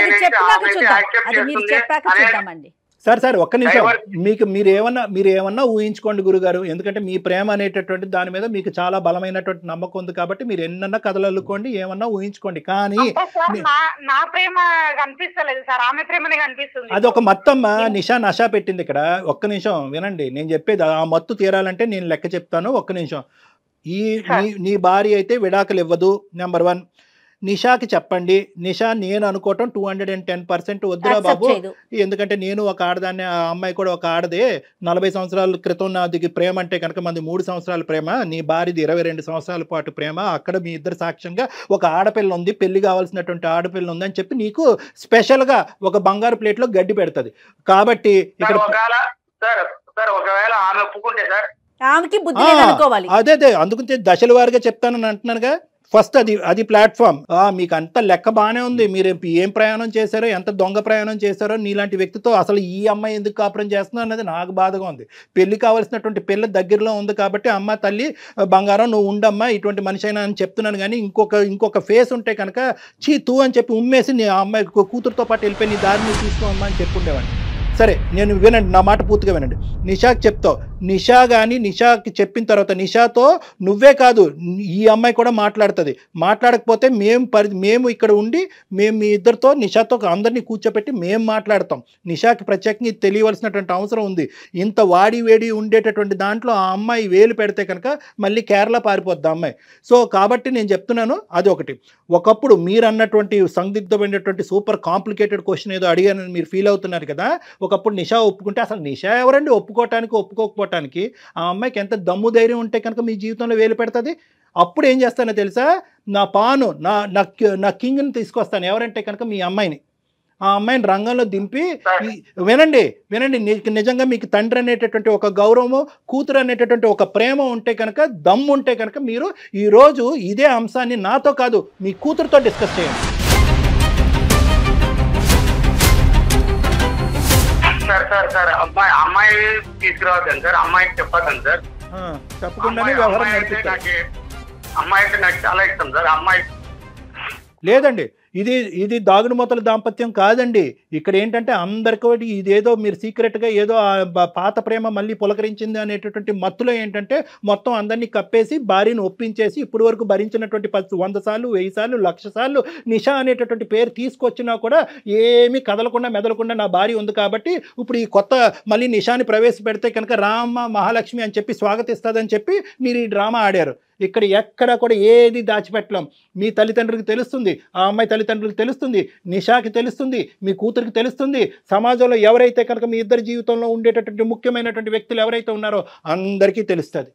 సార్ ఒక్క నిమిషం, మీరేమన్నా ఊహించుకోండి గురుగారు. ఎందుకంటే మీ ప్రేమ అనేటటువంటి దాని మీద మీకు చాలా బలమైనటువంటి నమ్మకం ఉంది కాబట్టి మీరు ఎన్నన్నా కథలల్లుకోండి, ఏమన్నా ఊహించుకోండి. కానీ నా ప్రేమ కనిపిస్తలేదు సార్, ఆమె ప్రేమనే కనిపిస్తుంది. అది ఒక మత్తమ్మ నషా పెట్టింది ఇక్కడ. ఒక్క నిమిషం వినండి, నేను చెప్పేది ఆ మత్తు తీరాలంటే నేను లెక్క చెప్తాను. ఒక్క నిమిషం. నీ భార్య అయితే విడాకులు ఇవ్వదు. నెంబర్ 1. నిషాకి చెప్పండి. నిషా నేను అనుకోవటం 210% వద్దురా బాబు, ఎందుకంటే నేను ఒక ఆడదాన్ని, ఆ అమ్మాయి కూడా ఒక ఆడదే. 40 సంవత్సరాల క్రితం నాది ప్రేమ అంటే కనుక మంది 3 సంవత్సరాల ప్రేమ, నీ భార్యది 22 సంవత్సరాల పాటు ప్రేమ. అక్కడ మీ ఇద్దరు సాక్ష్యంగా ఒక ఆడపిల్ల ఉంది, పెళ్లి కావాల్సినటువంటి ఆడపిల్ల ఉంది అని చెప్పి నీకు స్పెషల్గా ఒక బంగారు ప్లేట్లో గడ్డి పెడుతుంది. కాబట్టి ఇక్కడ ఒకవేళ ఆమె ఒప్పుకుంటే సార్ ఆమెకి బుద్ధి అనుకోవాలి. అదే అందుకని దశల వారిగా చెప్తానని అంటున్నానుగా. ఫస్ట్ అది ప్లాట్ఫామ్. మీకు అంత లెక్క బాగానే ఉంది, మీరు ఏం ప్రయాణం చేశారో, ఎంత దొంగ ప్రయాణం చేశారో, నీలాంటి వ్యక్తితో అసలు ఈ అమ్మాయి ఎందుకు కాపురం చేస్తున్నా అనేది నాకు బాధగా ఉంది. పెళ్లి కావాల్సినటువంటి పిల్ల దగ్గరలో ఉంది కాబట్టి అమ్మ తల్లి బంగారం నువ్వు ఉండమ్మా ఇటువంటి మనిషి అయినా అని చెప్తున్నాను. కానీ ఇంకొక ఫేస్ ఉంటే కనుక తూ అని చెప్పి ఉమ్మేసి నీ అమ్మాయి కూతురుతో పాటు వెళ్ళిపోయి నీ దారి నువ్వు తీసుకోమ్మా అని చెప్పుండేవాడిని. సరే నేను వినండి, నా మాట పూర్తిగా వినండి. నిషాకి చెప్తావు, నిషా కానీ నిషాకి చెప్పిన తర్వాత నిషాతో నువ్వే కాదు ఈ అమ్మాయి కూడా మాట్లాడుతుంది. మాట్లాడకపోతే మేము ఇక్కడ ఉండి మేము మీ ఇద్దరితో నిషాతో అందరినీ కూర్చోపెట్టి మేము మాట్లాడతాం. నిషాకి ప్రత్యేకంగా తెలియవలసినటువంటి అవసరం ఉంది. ఇంత వాడి వేడి ఉండేటటువంటి దాంట్లో ఆ అమ్మాయి వేలు పెడితే కనుక మళ్ళీ కేరళ పారిపోద్ది అమ్మాయి. సో కాబట్టి నేను చెప్తున్నాను, అది ఒకటి. ఒకప్పుడు మీరు అన్నటువంటి సందిగ్ధమైనటువంటి సూపర్ కాంప్లికేటెడ్ క్వశ్చన్ ఏదో అడిగానని మీరు ఫీల్ అవుతున్నారు కదా. ఒకప్పుడు నిషా ఒప్పుకుంటే అసలు నిషా ఎవరండి ఒప్పుకోవటానికి ఒప్పుకోకపోవటానికి? ఆ అమ్మాయికి ఎంత దమ్ము ధైర్యం ఉంటే కనుక మీ జీవితంలో వేలు పెడుతుంది. అప్పుడు ఏం చేస్తానో తెలుసా, నా పాను నా కింగ్ని తీసుకొస్తాను. ఎవరంటే కనుక మీ అమ్మాయిని, ఆ అమ్మాయిని రంగంలో దింపి వినండి నిజంగా మీకు తండ్రి అనేటటువంటి ఒక గౌరవము, కూతురు అనేటటువంటి ఒక ప్రేమ ఉంటే కనుక, దమ్ము ఉంటే కనుక మీరు ఈరోజు ఇదే అంశాన్ని నాతో కాదు మీ కూతురుతో డిస్కస్ చేయండి. సార్ అమ్మాయి తీసుకురావద్దండి సార్, అమ్మాయికి చెప్పద్దండి సార్. తప్పకుండానే వ్యవహారం అమ్మాయి అంటే నాకు చాలా ఇష్టం సార్. అమ్మాయి లేదండి, ఇది దాగుడు మూతల దాంపత్యం కాదండి. ఇక్కడ ఏంటంటే అందరికీ ఇదేదో మీరు సీక్రెట్గా ఏదో పాత ప్రేమ మళ్ళీ పులకరించింది అనేటటువంటి మత్తులో ఏంటంటే మొత్తం అందరినీ కప్పేసి భార్యను ఒప్పించేసి ఇప్పుడు వరకు భరించినటువంటి 100 సార్లు 1000 సార్లు 1,00,000 సార్లు నిషా అనేటటువంటి పేరు తీసుకొచ్చినా కూడా ఏమీ కదలకుండా మెదలకుండా నా భార్య ఉంది కాబట్టి ఇప్పుడు ఈ కొత్త మళ్ళీ నిషాని ప్రవేశపెడితే కనుక రామ మహాలక్ష్మి అని చెప్పి స్వాగతిస్తుందని చెప్పి మీరు ఈ డ్రామా ఆడారు. ఇక్కడ ఎక్కడ కూడా ఏది దాచిపెట్టలేం. మీ తల్లిదండ్రులకు తెలుస్తుంది, ఆ అమ్మాయి తల్లిదండ్రులకు తెలుస్తుంది, నిషాకి తెలుస్తుంది, మీ కూతురికి తెలుస్తుంది, సమాజంలో ఎవరైతే కనుక మీ ఇద్దరి జీవితంలో ఉండేటటువంటి ముఖ్యమైనటువంటి వ్యక్తులు ఎవరైతే ఉన్నారో అందరికీ తెలుస్తుంది.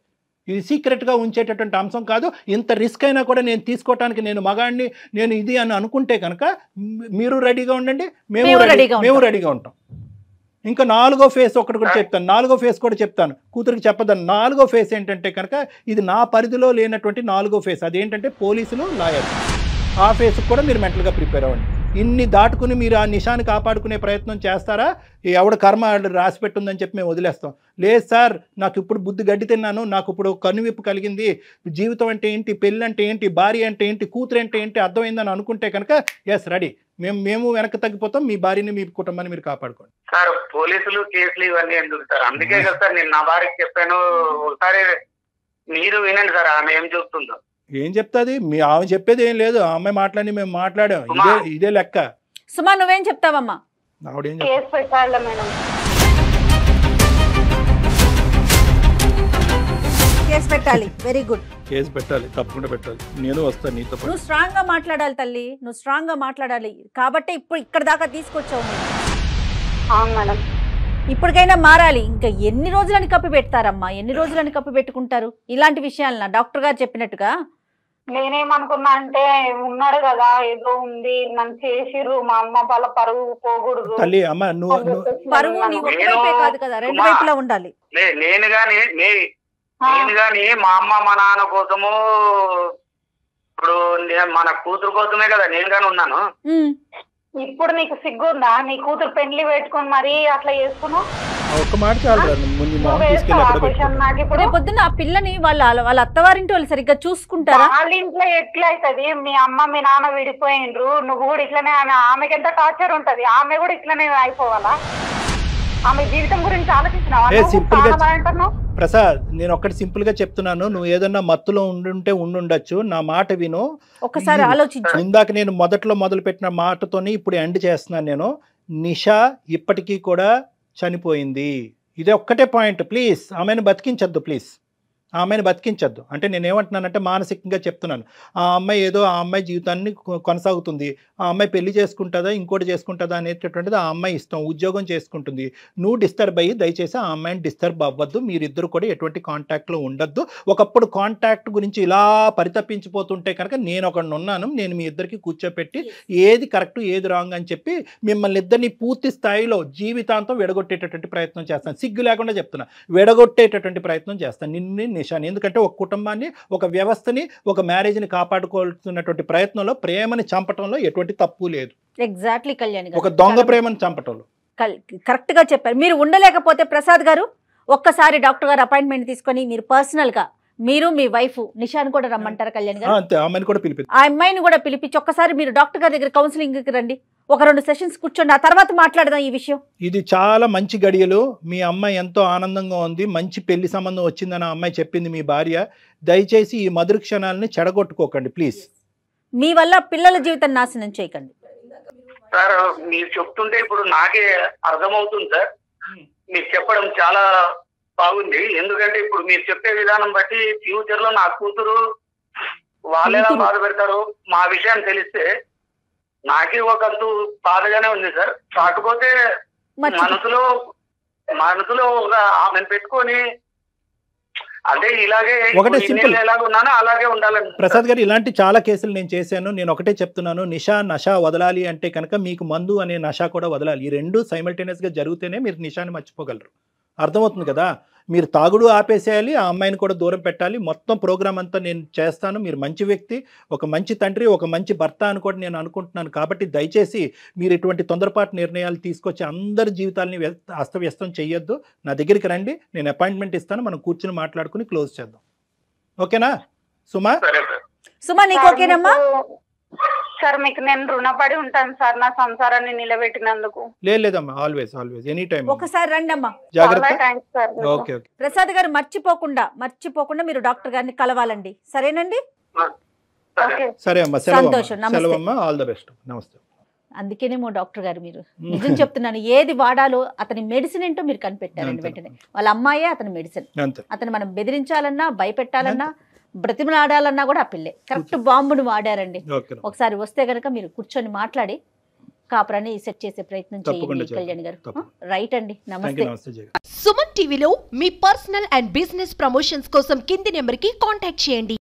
ఇది సీక్రెట్గా ఉంచేటటువంటి అంశం కాదు. ఇంత రిస్క్ అయినా కూడా నేను తీసుకోవటానికి నేను మగాడిని నేను ఇది అని అనుకుంటే కనుక మీరు రెడీగా ఉండండి, మేము రెడీగా ఉంటాం. ఇంకా 4వ ఫేస్ ఒకటి కూడా చెప్తాను, 4వ ఫేస్ కూడా చెప్తాను, కూతురికి చెప్పదని. 4వ ఫేస్ ఏంటంటే కనుక ఇది నా పరిధిలో లేనటువంటి 4వ ఫేస్. అదేంటంటే పోలీసులు, లాయర్. ఆ ఫేస్కి కూడా మీరు మెంటల్గా ప్రిపేర్ అవ్వండి. ఇన్ని దాటుకుని మీరు ఆ నిషాన్ని కాపాడుకునే ప్రయత్నం చేస్తారా? ఎవడ కర్మ రాసి పెట్టుందని చెప్పి మేము వదిలేస్తాం. లేదు సార్, నాకు ఇప్పుడు బుద్ధి గడ్డి తిన్నాను, నాకు ఇప్పుడు కనువిప్పు కలిగింది, జీవితం అంటే ఏంటి, పెళ్ళి అంటే ఏంటి, భార్య అంటే ఏంటి, కూతురు అంటే ఏంటి అర్థమైందని అనుకుంటే కనుక ఎస్ రెడీ, మేము వెనక్కి తగ్గిపోతాం, మీ భార్యని మీ కుటుంబాన్ని మీరు కాపాడుకోండి. సార్ పోలీసులు కేసులు ఇవన్నీ ఎందుకు సార్? అందుకే కదా సార్ నేను నా భార్యకి చెప్పాను, ఒకసారి మీరు వినండి సార్ ఆమె ఏం చెప్తుందో. ఏం చెప్తాది? ఆమె చెప్పేది ఏం లేదు, ఆ అమ్మాయి మాట్లాడి మేము మాట్లాడాం, ఇదే లెక్క. సుమా నువ్వేం చెప్తావమ్మా? ఆవిడేం కేసు పెట్టాలి మేడం. కేసు పెట్టాలి. Very good. కేసు పెట్టాలి, తప్పకుండా పెట్టాలి. నేను వస్తాను నీతో పాటు. నువ్వు స్ట్రాంగ్ గా మాట్లాడాలి తల్లి, నువ్వు స్ట్రాంగ్ గా మాట్లాడాలి. కాబట్టి ఇప్పుడు ఇక్కడ దాకా తీసుకొచ్చావు. అవును మేడం. ఇప్పటికైనా మారాలి. ఇంకా ఎన్ని రోజులని కప్పి పెడతారమ్మా, ఎన్ని రోజులని కప్పి పెట్టుకుంటారు ఇలాంటి విషయాలన్నా? డాక్టర్ గారు చెప్పినట్టుగా నేనేమనుకున్నా అంటే ఉన్నాడు కదా ఏదో ఉంది, నన్ను చేసిర్రు, మా అమ్మ వాళ్ళ పరువు పోకూడదు. తల్లి అమ్మ పరువు నీ ఒక్కవైపే కాదు కదా, రెండు వైపులా ఉండాలి. నేను గాని మా అమ్మ మా నాన్న కోసము ఇప్పుడు మన కూతురు కోసమే కదా నేను గాని ఉన్నాను. ఇప్పుడు నీకు సిగ్గుందా? నీ కూతురు పెండ్లి పెట్టుకుని మరి అట్లా చేసుకున్నావు? ఒక్క మాట పొద్దున్న ఆ పిల్లని వాళ్ళ అత్తవారింటి వాళ్ళు సరిగ్గా చూసుకుంటారా? వాళ్ళ ఇంట్లో ఎట్లా అవుతుంది? మీ అమ్మ మీ నాన్న విడిపోయిండ్రు, నువ్వు కూడా ఇట్లనే. ఆమెకి ఎంత టార్చర్ ఉంటది, ఆమె కూడా ఇట్లనే అయిపోవాలా? ఆమె జీవితం గురించి ఆలోచించినావా? ప్రసాద్, నేను ఒకటి సింపుల్ గా చెప్తున్నాను, నువ్వు ఏదన్నా మత్తులో ఉండుండొచ్చు, నా మాట విను ఒకసారి ఆలోచించు. ఇందాక నేను మొదలు పెట్టిన మాటతోని ఇప్పుడు ఎండ్ చేస్తున్నాను. నేను నిషా ఇప్పటికీ కూడా చనిపోయింది, ఇదే ఒక్కటే పాయింట్. ప్లీజ్ ఆమెను బతికించద్దు, ప్లీజ్ ఆమెను బతికించద్దు. అంటే నేను ఏమంటున్నానంటే మానసికంగా చెప్తున్నాను. ఆ అమ్మాయి ఏదో ఆ అమ్మాయి జీవితాన్ని కొనసాగుతుంది, ఆ అమ్మాయి పెళ్లి చేసుకుంటుందా ఇంకోటి చేసుకుంటుందా అనేటటువంటిది ఆ అమ్మాయి ఇష్టం, ఉద్యోగం చేసుకుంటుంది. నువ్వు డిస్టర్బ్ అయ్యి దయచేసి ఆ అమ్మాయిని డిస్టర్బ్ అవ్వద్దు, మీరిద్దరు కూడా ఎటువంటి కాంటాక్ట్లో ఉండద్దు. ఒకప్పుడు కాంటాక్ట్ గురించి ఇలా పరితపించిపోతుంటే కనుక నేను ఒకడిని ఉన్నాను, నేను మీ ఇద్దరికి కూర్చోపెట్టి ఏది కరెక్ట్ ఏది రాంగ్ అని చెప్పి మిమ్మల్ని ఇద్దరిని పూర్తి స్థాయిలో జీవితాంతం విడగొట్టేటటువంటి ప్రయత్నం చేస్తాను. సిగ్గు లేకుండా చెప్తున్నా, విడగొట్టేటటువంటి ప్రయత్నం చేస్తాను నిన్ను నిషాని. ఎందుకంటే ఒక కుటుంబాన్ని, ఒక వ్యవస్థని, ఒక మ్యారేజ్ని కాపాడుకోవాల్సినటువంటి ప్రయత్నంలో ప్రేమని చంపటంలో ఎటువంటి తప్పు లేదు. ఎగ్జాక్ట్లీ కళ్యాణ్ గారు, ఒక దొంగ ప్రేమను చంపటంలో కరెక్ట్ గా చెప్పారు. మీరు ఉండలేకపోతే ప్రసాద్ గారు ఒక్కసారి డాక్టర్ గారు అపాయింట్మెంట్ తీసుకొని మీరు పర్సనల్ గా మీరు మీ వైఫ్ నిషాని కూడా రమ్మంటారు కళ్యాణ్ గారు? అంతే, అమ్మాయిని కూడా పిలిపి ఆ అమ్మాయిని కూడా పిలిపించి ఒక్కసారి మీరు డాక్టర్ గారి దగ్గర కౌన్సిలింగ్ కి రండి, ఒక 2 సెషన్స్ కూర్చోండి, ఆ తర్వాత మాట్లాడదాం ఈ విషయం. ఇది చాలా మంచి గడియలు. మీ అమ్మాయి ఎంతో ఆనందంగా ఉంది, మంచి పెళ్లి సంబంధం వచ్చిందని ఆ అమ్మాయి చెప్పింది మీ భార్య. దయచేసి ఈ మధుర క్షణాలని చెడగొట్టుకోకండి ప్లీజ్. మీ వల్ల పిల్లల జీవితం నాశనం చేయకండి సార్. మీరు చెప్తుంటే ఇప్పుడు నాకే అర్థమవుతుంది సార్, మీరు చెప్పడం చాలా బాగుంది. ఎందుకంటే ఇప్పుడు మీరు చెప్పే విధానం బట్టి ఫ్యూచర్ లో నా కూతురు వాళ్ళెలా బాధ పెడతారు మా విషయం తెలిస్తే నాకే ఒకంతు బాధగానే ఉంది సార్. కాకపోతే మనసులో ఒక ఆమెను పెట్టుకొని అంటే ఇలాగే ఒకటే సింపుల్ ఎలాగున్నానో అలాగే ఉండాలని. ప్రసాద్ గారు, ఇలాంటి చాలా కేసులు నేను చేశాను. నేను ఒకటే చెప్తున్నాను, నష వదలాలి అంటే కనుక మీకు మందు అనే నష కూడా వదలాలి. ఈ రెండు సైమల్టేనియస్ గా జరిగితేనే మీరు నిషాని మర్చిపోగలరు. అర్థమవుతుంది కదా? మీరు తాగుడు ఆపేసేయాలి, ఆ అమ్మాయిని కూడా దూరం పెట్టాలి. మొత్తం ప్రోగ్రామ్ అంతా నేను చేస్తాను. మీరు మంచి వ్యక్తి, ఒక మంచి తండ్రి, ఒక మంచి భర్త అని కూడా నేను అనుకుంటున్నాను. కాబట్టి దయచేసి మీరు ఇటువంటి తొందరపాటు నిర్ణయాలు తీసుకొచ్చి అందరి జీవితాలని అస్తవ్యస్తం చేయొద్దు. నా దగ్గరికి రండి, నేను అపాయింట్మెంట్ ఇస్తాను, మనం కూర్చుని మాట్లాడుకుని క్లోజ్ చేద్దాం. ఓకేనా సుమా? సుమా నీకు ఓకేనమ్మా? సార్ మీకు నేను రుణపడి ఉంటాను సార్ నా సంసారాన్ని నిలబెట్టినందుకు. లేదమ్మా, ఆల్వేస్ ఆల్వేస్ ఎనీ టైం ఒకసారి రండి అమ్మా. జాగ్రత్త. Thanks sir. Okay okay. Prasad గారు మర్చిపోకుండా మీరు డాక్టర్ గారిని కలవాలండి, సరేనండి? ఓకే సరే అమ్మా, సంతోషం, నమస్తే. సెలవమ్మా, ఆల్ ద బెస్ట్. నమస్తే. అందుకేనేమో డాక్టర్ గారు మీరు నిజం చెప్తున్నాను, ఏది వాడాలో అతని మెడిసిన్ ఏంటో మీరు కనిపెట్టారండి వెంటనే. వాళ్ళ అమ్మాయే అతని మెడిసిన్. అంతే. అతను మనం బెదిరించాలన్నా, భయపెట్టాలన్నా, బ్రతిమలాడాలన్నా కూడా ఆ పిల్లే కరెక్ట్ బాంబును వాడారండి. ఓకే. ఒకసారి వస్తే గనక మీరు కూర్చొని మాట్లాడి కాపురాన్ని సెట్ చేసే ప్రయత్నం తప్పకుండా చేయండి కళ్యాణ్ గారు. తప్పకుండా. రైట్ అండి, నమస్తే. నమస్తే జయ. సుమన్ టీవీలో మీ పర్సనల్ అండ్ బిజినెస్ ప్రమోషన్స్ కోసం కింది నెంబర్కి కాంటాక్ట్ చేయండి.